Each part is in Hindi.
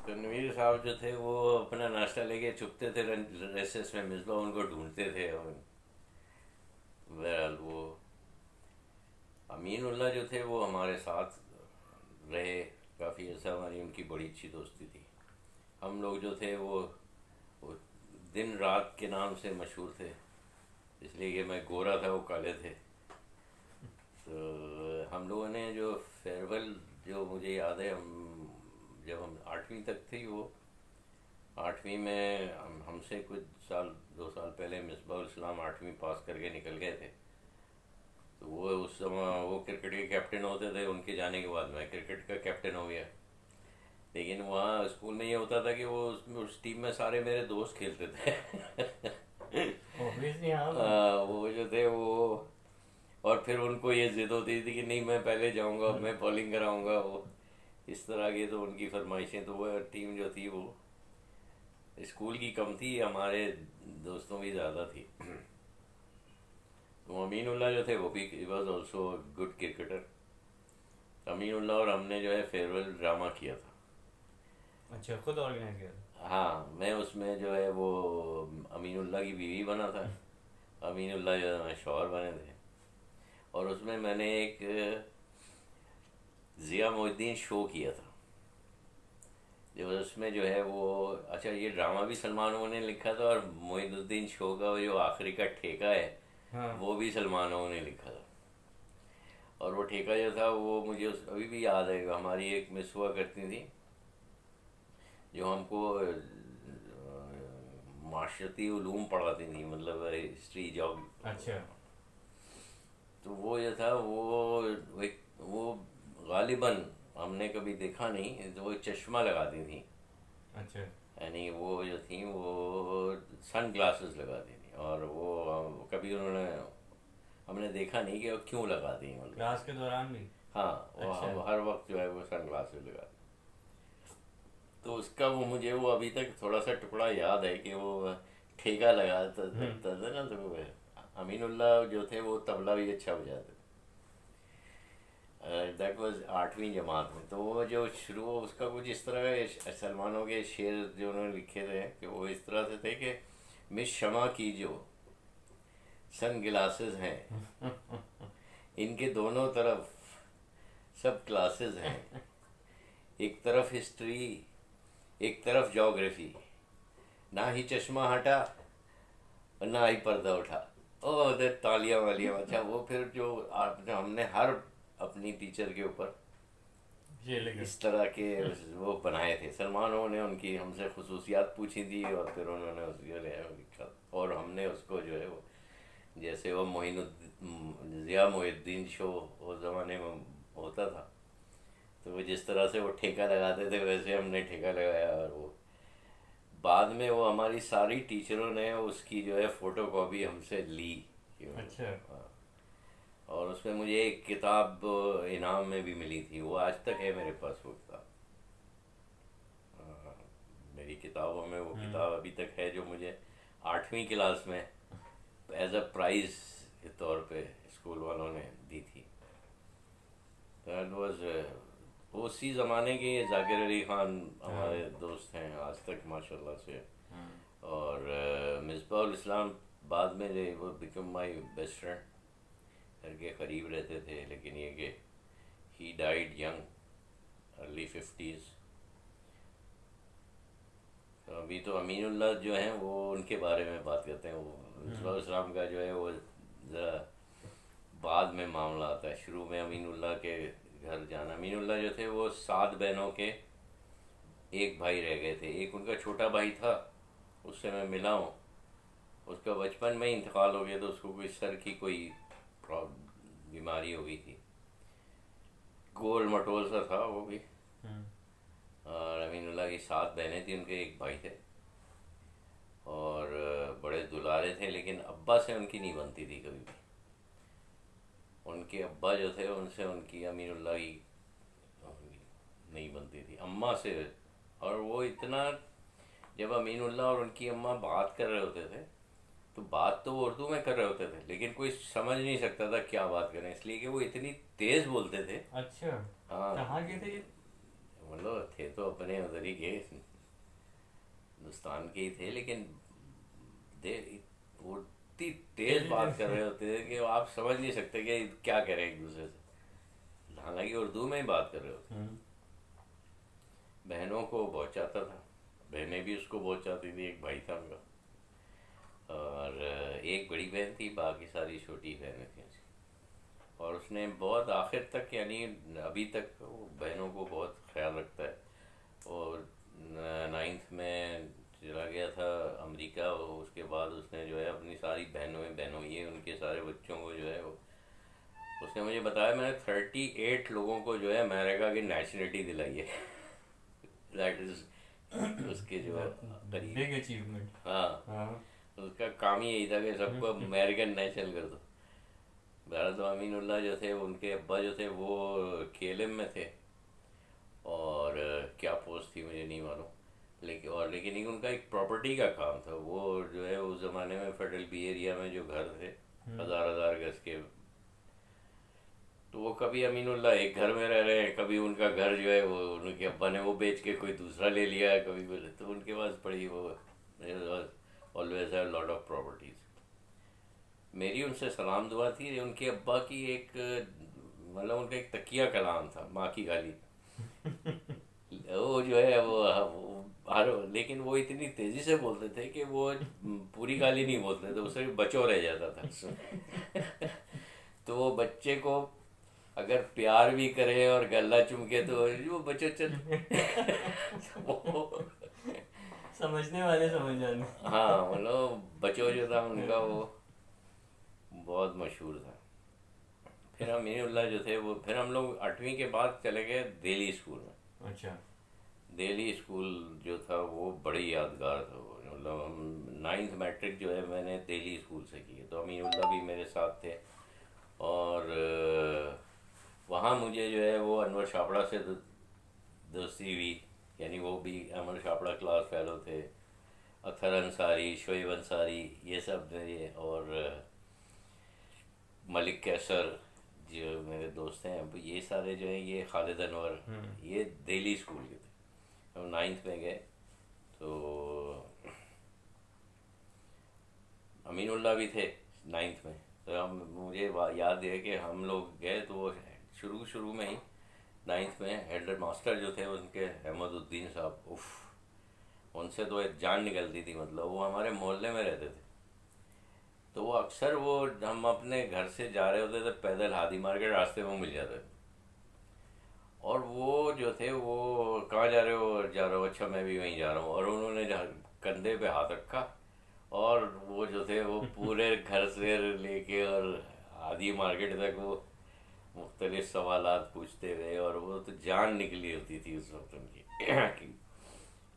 तनवीर साहब जो थे वो अपना नाश्ता लेके छुपते थे रेसेस में, मिसबा उनको ढूंढते थे। और बहरहाल वो अमीन उल्लाह जो थे वो हमारे साथ रहे काफ़ी अर्सा, हमारी उनकी बड़ी अच्छी दोस्ती थी। हम लोग जो थे वो दिन रात के नाम से मशहूर थे, इसलिए कि मैं गोरा था वो काले थे। तो हम लोगों ने जो फेयरवेल, जो मुझे याद है, हम जब हम 8वीं तक थी, वो 8वीं में हमसे कुछ साल 2 साल पहले मिसबाह इस्लाम 8वीं पास करके निकल गए थे। तो वो उस समय वो क्रिकेट के कैप्टन होते थे, उनके जाने के बाद मैं क्रिकेट का कैप्टन हो गया। लेकिन वहाँ स्कूल में ये होता था कि वो उस टीम में सारे मेरे दोस्त खेलते थे। ऑब्वियसली हाँ। वो जो थे वो, और फिर उनको ये जिद होती थी कि नहीं मैं पहले जाऊंगा, मैं बॉलिंग कराऊंगा। वो इस तरह की तो उनकी फरमाइशें, तो वो टीम जो थी वो स्कूल की कम थी, हमारे दोस्तों की ज़्यादा थी। तो अमीनुल्लाह जो थे वो भी was also good cricketer. Aminullah और हमने जो है फेयरवेल ड्रामा किया था। अच्छा, खुद ऑर्गेनाइज किया था? हाँ, मैं उसमें जो है वो अमीनुल्लाह की बीवी बना था। अमीनुल्लाह जो है शौहर बने थे। और उसमें मैंने एक ज़िया मोहिद्दीन शो किया था। जो उसमें जो है वो, अच्छा ये ड्रामा भी सलमान ओन ने लिखा था, और मोहिद्दीन शो का जो आखिरी का ठेका है हाँ। वो भी सलमान ओन ने लिखा था। और वो ठेका जो था वो मुझे अभी भी याद है। हमारी एक मिस हुआ करती थी जो हमको माशरती उलूम पढ़ाती थी, मतलब हिस्ट्री जॉब। अच्छा। तो वो जो था वो गालिबन हमने कभी देखा नहीं, तो वो चश्मा लगाती थी। अच्छा। यानी वो जो थी वो सन ग्लासेस लगाती थी, और वो कभी उन्होंने हमने देखा नहीं कि वो क्यों लगाती हैं, मतलब। क्लास के दौरान भी? हाँ, वो अच्छा। हम हर वक्त जो है वो सन ग्लासेस लगाती। तो उसका वो मुझे वो अभी तक थोड़ा सा टुकड़ा याद है कि वो ठेका लगाता था ना, तो वो अमीनुल्लाह जो थे वो तबला भी अच्छा बजाते। दैट वाज 8वीं जमात में। तो वो जो शुरू उसका कुछ इस तरह का सलमानों के शेर जो उन्होंने लिखे थे कि वो इस तरह से थे कि मिस शमा की जो सन ग्लासेस हैं, इनके दोनों तरफ सब क्लासेस हैं। एक तरफ हिस्ट्री, एक तरफ ज्योग्राफी। ना ही चश्मा हटा और ना ही पर्दा उठा। ओ दे तालियां वालियां। अच्छा, वो फिर जो हमने हर अपनी टीचर के ऊपर ये लगे। इस तरह के वो बनाए थे। सलमानों ने उनकी हमसे खसूसियात पूछी थी, और फिर उन्होंने उसके लिए लिखा, और हमने उसको जो है वो, जैसे वो मोइनुद्दीन ज़िया मोहिद्दीन शो उस ज़माने में होता था, तो वो जिस तरह से वो ठेका लगाते थे वैसे हमने ठेका लगाया। और वो बाद में वो हमारी सारी टीचरों ने उसकी जो है फ़ोटो कॉपी हमसे ली। अच्छा। हाँ। और उसमें मुझे एक किताब इनाम में भी मिली थी, वो आज तक है मेरे पास वो किताब। हाँ, मेरी किताबों में वो किताब अभी तक है, जो मुझे 8वीं क्लास में एज अ प्राइज़ के तौर पे स्कूल वालों ने दी थी। दैट वाज उसी ज़माने के जाकिर अली ख़ान हाँ। हमारे दोस्त हैं आज तक माशाल्लाह से। और मिसबाह इस्लाम बाद में जो वो बिकम माई बेस्ट फ्रेंड। घर के करीब रहते थे, लेकिन ये कि he died young, early 50s। तो अभी तो अमीनुल्लाह जो हैं वो उनके बारे में बात करते हैं। वो मिसबाह इस्लाम का जो है वो ज़रा बाद में मामला आता है। शुरू में अमीनुल्लाह के घर जाना, अमीनुल्लाह जो थे वो 7 बहनों के एक भाई रह गए थे। एक उनका छोटा भाई था, उससे मैं मिला हूँ। उसका बचपन में ही इंतकाल हो गया, तो उसको कोई सर की कोई बीमारी हो गई थी। गोल मटोल सा था वो भी। और अमीनुल्लाह की 7 बहनें थी, उनके एक भाई थे। और बड़े दुलारे थे, लेकिन अब्बा से उनकी नहीं बनती थी कभी भी। उनके अब्बा जो थे उनसे उनकी अमीनुल्लाह की नहीं बनती थी, अम्मा से। और वो इतना, जब अमीनुल्लाह और उनकी अम्मा बात कर रहे होते थे तो बात तो वो उर्दू में कर रहे होते थे, लेकिन कोई समझ नहीं सकता था क्या बात करें, इसलिए कि वो इतनी तेज़ बोलते थे। अच्छा। हाँ, कहाँ गए थे ये? मतलब थे तो अपने उधर ही के, हिंदुस्तान के ही थे, लेकिन दे वो इतनी तेज बात कर रहे होते थे कि आप समझ नहीं सकते कि क्या कह रहे हैं एक दूसरे से। हालांकि उर्दू में ही बात कर रहे होते। बहनों को पहुँचाता था, बहनें भी उसको पहुँचाती थी। एक भाई था उनका, और एक बड़ी बहन थी, बाकी सारी छोटी बहनें थी उसकी। और उसने बहुत आखिर तक, यानी अभी तक वो बहनों को बहुत ख्याल रखता है। और 9th में चला गया था अमेरिका, और उसके बाद उसने जो है अपनी सारी बहनों ये उनके सारे बच्चों को जो है वो, उसने मुझे बताया, मैंने 38 लोगों को जो है अमेरिका की नेशनलिटी दिलाई है। दैट इज उसके जो करीब बिग अचीवमेंट। हाँ, हाँ। उसका काम ही यही था कि सबको अमेरिकन नेशनल कर दो। बहरहाल तो अमीनुल्लाह जो थे, उनके अब्बा जो थे वो KLM में थे, और क्या पोस्ट थी मुझे नहीं मालूम, लेकिन एक उनका एक प्रॉपर्टी का काम था। वो जो है उस ज़माने में फेडरल बी एरिया में जो घर थे, हज़ार हज़ार गज के, तो वो कभी अमीनुल्लाह एक घर में रह रहे हैं, कभी उनका घर जो है वो उनके अब्बा ने वो बेच के कोई दूसरा ले लिया है, कभी बोले तो उनके पास पड़ी वो always have lot of properties. मेरी उनसे सलाम दुआ थी। उनके अब्बा की एक, मतलब उनका एक तकिया कलाम था, माँ की गाली। वो जो है वो हर, लेकिन वो इतनी तेजी से बोलते थे कि वो पूरी गाली नहीं बोलते थे, उससे बचो रह जाता था। तो वो बच्चे को अगर प्यार भी करे और गला चुमके तो वो बच्चों चल। वो समझने वाले समझ जाने। हाँ, मतलब बच्चों जो था उनका वो बहुत मशहूर था। फिर अमीनुल्लाह जो थे वो, फिर हम लोग 8वीं के बाद चले गए दिल्ली स्कूल में। अच्छा। दिल्ली स्कूल जो था वो बड़ी यादगार था। वो मतलब हम 9th मैट्रिक जो है मैंने दिल्ली स्कूल से की है, तो अमीनुल्लाह भी मेरे साथ थे। और वहाँ मुझे जो है वो अनवर छापड़ा से दोस्ती हुई, यानी वो भी अनवर छापड़ा क्लास फेलो थे। अख्तर अंसारी, शोएब अंसारी, ये सब मेरे, और मलिक कैसर जो मेरे दोस्त हैं, अब ये सारे जो हैं, ये खालिद अनवर, ये दिल्ली स्कूल के थे। हम 9th में गए तो अमीनुल्लाह भी थे 9th में। तो हम, मुझे याद है कि हम लोग गए तो वो शुरू शुरू में ही 9th में हेड मास्टर जो थे उनके, अहमदुद्दीन साहब, उफ, उनसे तो एक जान निकलती थी। मतलब वो हमारे मोहल्ले में रहते थे, तो वो अक्सर वो, हम अपने घर से जा रहे होते थे पैदल, हादी मार्केट रास्ते में मिल जाते थे। और वो जो थे वो, कहाँ जा रहे हो, जा रहे हो, अच्छा मैं भी वहीं जा रहा हूँ। और उन्होंने कंधे पे हाथ रखा, और वो जो थे वो पूरे घर से लेके और हादी मार्केट तक वो मुख्तलिफ सवालात पूछते हुए, और वो तो जान निकली होती थी उस वक्त उनकी।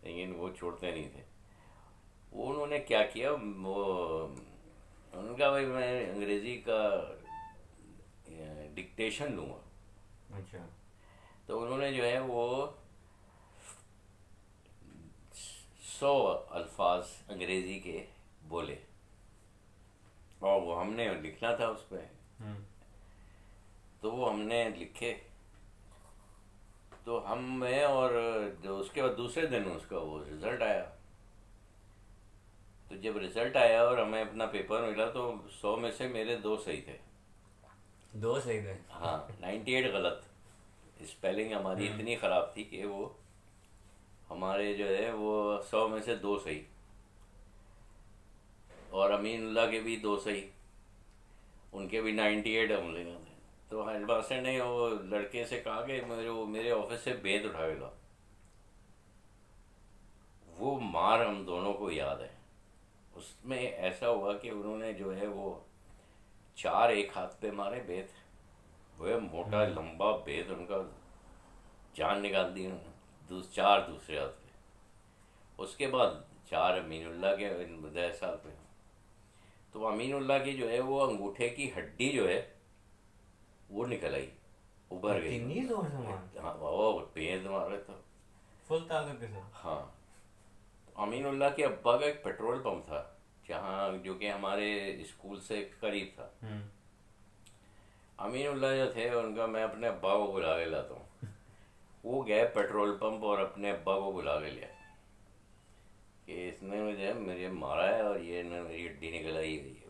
लेकिन वो छोड़ते नहीं थे। वो उन्होंने क्या किया, वो उनका, भाई मैं अंग्रेज़ी का डिक्टेशन लूँगा। अच्छा। तो उन्होंने जो है वो 100 अल्फाज अंग्रेज़ी के बोले, और वो हमने लिखना था उस पर। तो वो हमने लिखे, तो हम, मैं, और जो उसके बाद दूसरे दिन उसका वो रिज़ल्ट आया। तो जब रिज़ल्ट आया और हमें अपना पेपर मिला, तो 100 में से मेरे 2 सही थे। 2 सही थे। हाँ, 98 गलत। स्पेलिंग हमारी इतनी ख़राब थी कि वो हमारे जो है वो 100 में से 2 सही, और अमीनुल्लाह के भी 2 सही, उनके भी 98 हम लेना थे। तो हेडमास्टर ने वो लड़के से कहा कि मेरे ऑफिस से बेत उठा के ला। वो मार हम दोनों को याद है। उसमें ऐसा हुआ कि उन्होंने जो है वो 4 एक हाथ पे मारे बेत, वो मोटा लंबा बेत, उनका जान निकाल दी उन्होंने। 4 दूसरे हाथ पे, उसके बाद 4 अमीनुल्लाह के बजाय साथ पे। तो अमीनुल्लाह की जो है वो अंगूठे की हड्डी जो है वो निकल आई, उभर गई। इतनी जोर से मार? हाँ, वो बेत मारे तो फुल ताकत के साथ। हाँ। तो अमीनुल्लाह के अब्बा का एक पेट्रोल पंप था जहाँ, जो कि हमारे स्कूल से करीब था। अमीनुल्लाह जो थे उनका, मैं अपने अब्बा को बुला के लाता हूँ। वो गए पेट्रोल पंप और अपने अब्बा को बुला के लिया कि इसने मुझे मारा है और ये न मेरी हड्डी निकल आई गई है।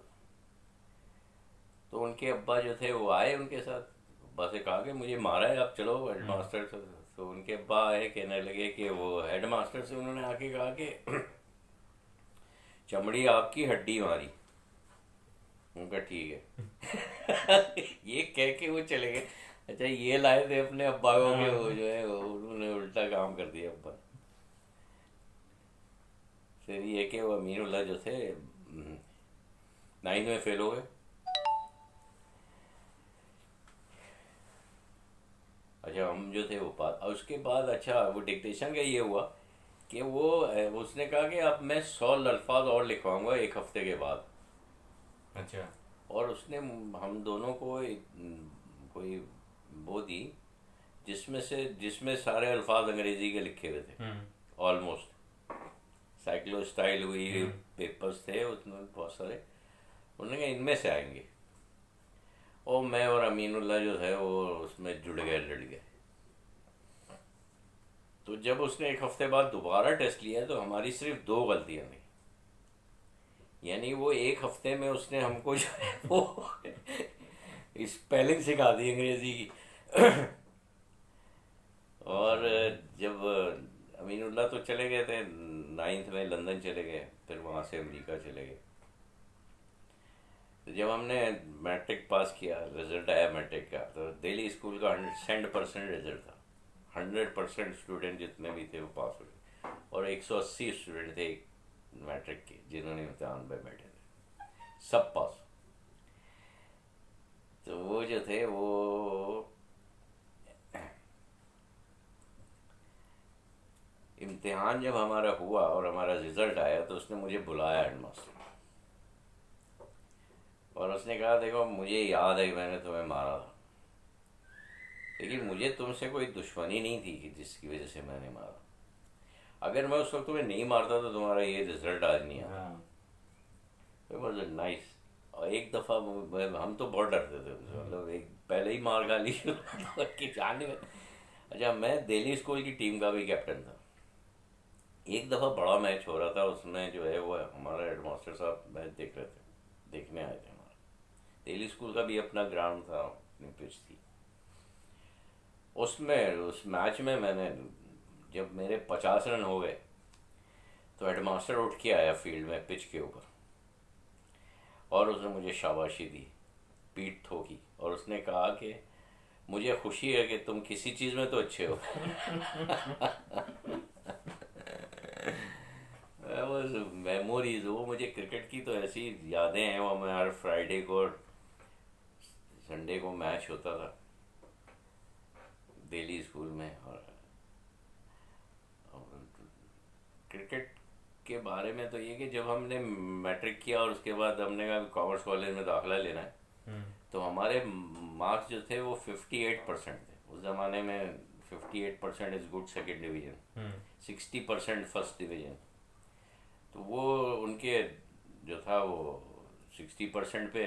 तो उनके अब्बा जो थे वो आए उनके साथ, अब्बा से कहा कि मुझे मारा है, आप चलो हेड मास्टर से। तो उनके अब्बा आए, कहने लगे कि वो हेड मास्टर से उन्होंने आके कहा कि चमड़ी आपकी हड्डी मारी। उनका ठीक है। ये कह के वो चले गए। अच्छा, ये लाए थे अपने अब्बा को कि वो जो है उन्होंने उल्टा काम कर दिया अब्बा। फिर ये कि वो अमीनुल्लाह जो थे 9th में फेल हो गए। अच्छा, हम जो थे वो पास, और उसके बाद अच्छा वो डिक्टेशन का ये हुआ कि वो उसने कहा कि अब मैं 100 अल्फाज और लिखवाऊंगा 1 हफ्ते के बाद। अच्छा। और उसने हम दोनों को कोई वो दी जिसमें सारे अल्फाज अंग्रेजी के लिखे हुए थे ऑलमोस्ट। साइक्लो स्टाइल हुई, पेपर्स थे उसमें बहुत सारे। उन्होंने कहा इनमें से आएंगे, और मैं और अमीनुल्लाह जो है वो उसमें जुड़ गए। तो जब उसने 1 हफ्ते बाद दोबारा टेस्ट लिया तो हमारी सिर्फ 2 गलतियां थी। यानी वो 1 हफ्ते में उसने हमको जो है वो स्पेलिंग सिखा दी अंग्रेजी की। और जब अमीनुल्लाह तो चले गए थे 9th में, लंदन चले गए, फिर वहाँ से अमेरिका चले गए। तो जब हमने मैट्रिक पास किया, रिजल्ट आया मैट्रिक का, तो दिल्ली स्कूल का 100% रिजल्ट था। 100% स्टूडेंट जितने भी थे वो पास हो गए, और 180 स्टूडेंट थे मैट्रिक के जिन्होंने इम्तहान पे बैठे थे, सब पास। तो वो जो थे वो इम्तिहान जब हमारा हुआ और हमारा रिजल्ट आया तो उसने मुझे बुलाया हेडमास्टर, और उसने कहा देखो मुझे याद है कि मैंने तुम्हें मारा था, लेकिन मुझे तुमसे कोई दुश्मनी नहीं थी कि जिसकी वजह से मैंने मारा। अगर मैं उस वक्त तुम्हें नहीं मारता तो तुम्हारा ये रिजल्ट आज नहीं आता। It was nice. और एक दफ़ा हम तो बहुत डरते थे उनसे, मतलब एक पहले ही मार खा ली कि जाने में। अच्छा, मैं दिल्ली स्कूल की टीम का भी कैप्टन था। एक दफ़ा बड़ा मैच हो रहा था, उसमें जो है वो हमारा हेडमास्टर साहब मैच देखने आए थे। हमारा दिल्ली स्कूल का भी अपना ग्राउंड था, अपनी पिच थी। उसमें उस मैच में मैंने, जब मेरे 50 रन हो गए तो हेडमास्टर उठ के आया फील्ड में पिच के ऊपर, और उसने मुझे शाबाशी दी, पीठ ठोकी, और उसने कहा कि मुझे खुशी है कि तुम किसी चीज़ में तो अच्छे हो। मेमोरीज, वो मुझे क्रिकेट की तो ऐसी यादें हैं। वो मैं हर फ्राइडे को और संडे को मैच होता था दिल्ली स्कूल में, और क्रिकेट के बारे में तो ये कि जब हमने मैट्रिक किया और उसके बाद हमने कहा कॉमर्स कॉलेज में दाखिला लेना है, तो हमारे मार्क्स जो थे वो 58% थे। उस ज़माने में 58% is good second division, 60% first division. तो वो उनके जो था वो 60% पे